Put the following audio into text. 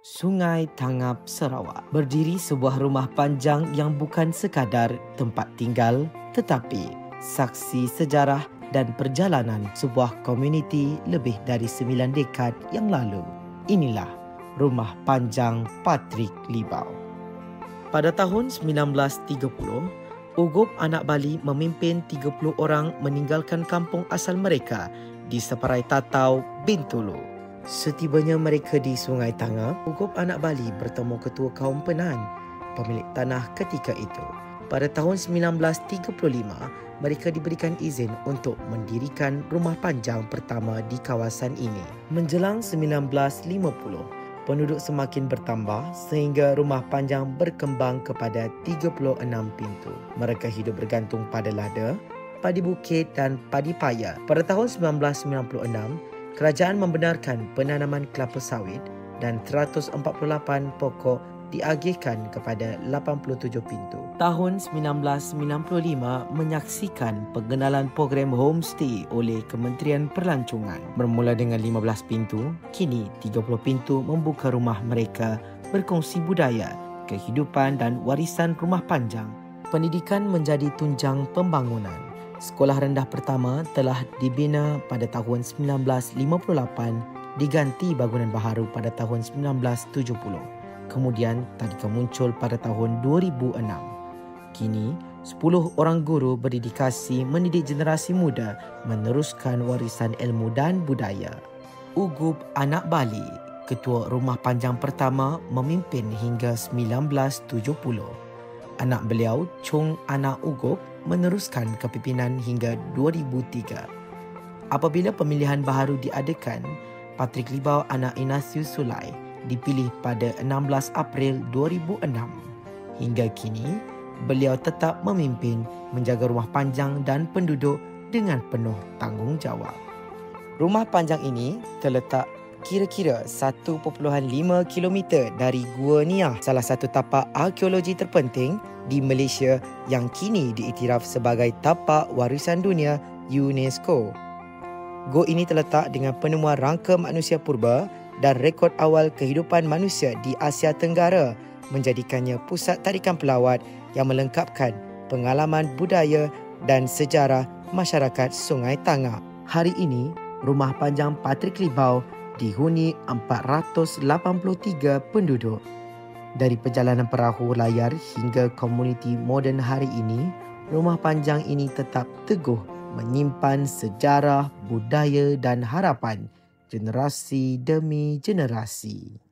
Sungai Tangap, Sarawak. Berdiri sebuah rumah panjang yang bukan sekadar tempat tinggal tetapi saksi sejarah dan perjalanan sebuah komuniti lebih dari 9 dekad yang lalu. Inilah Rumah Panjang Patrick Libau. Pada tahun 1930, Ugup anak Bali memimpin 30 orang meninggalkan kampung asal mereka di separai Tatau, Bintulu. Setibanya mereka di Sungai Tangap, Ugup anak Bali bertemu Ketua Kaum Penan, pemilik tanah ketika itu. Pada tahun 1935, mereka diberikan izin untuk mendirikan rumah panjang pertama di kawasan ini. Menjelang 1950, penduduk semakin bertambah sehingga rumah panjang berkembang kepada 36 pintu. Mereka hidup bergantung pada lada, padi bukit dan padi paya. Pada tahun 1996, kerajaan membenarkan penanaman kelapa sawit dan 148 pokok diagihkan kepada 87 pintu. Tahun 1995 menyaksikan pengenalan program homestay oleh Kementerian Perlancongan. Bermula dengan 15 pintu, kini 30 pintu membuka rumah mereka berkongsi budaya, kehidupan dan warisan rumah panjang. Pendidikan menjadi tunjang pembangunan. Sekolah rendah pertama telah dibina pada tahun 1958, diganti bangunan baharu pada tahun 1970. Kemudian tadika muncul pada tahun 2006. Kini, 10 orang guru berdedikasi mendidik generasi muda meneruskan warisan ilmu dan budaya. Ugup anak Bali, Ketua Rumah Panjang pertama, memimpin hingga 1970. Anak beliau, Chung Anak Ugup, meneruskan kepimpinan hingga 2003. Apabila pemilihan baharu diadakan, Patrick Libau anak Ignatius Sulai dipilih pada 16 April 2006. Hingga kini, beliau tetap memimpin menjaga rumah panjang dan penduduk dengan penuh tanggungjawab. Rumah panjang ini terletak kira-kira 1.5 km dari Gua Niah, salah satu tapak arkeologi terpenting di Malaysia yang kini diiktiraf sebagai tapak warisan dunia UNESCO. Gua ini terletak dengan penemuan rangka manusia purba dan rekod awal kehidupan manusia di Asia Tenggara, menjadikannya pusat tarikan pelawat yang melengkapkan pengalaman budaya dan sejarah masyarakat Sungai Tangap. Hari ini, Rumah Panjang Patrick Libau dihuni 483 penduduk. Dari perjalanan perahu layar hingga komuniti moden hari ini, rumah panjang ini tetap teguh menyimpan sejarah, budaya dan harapan generasi demi generasi.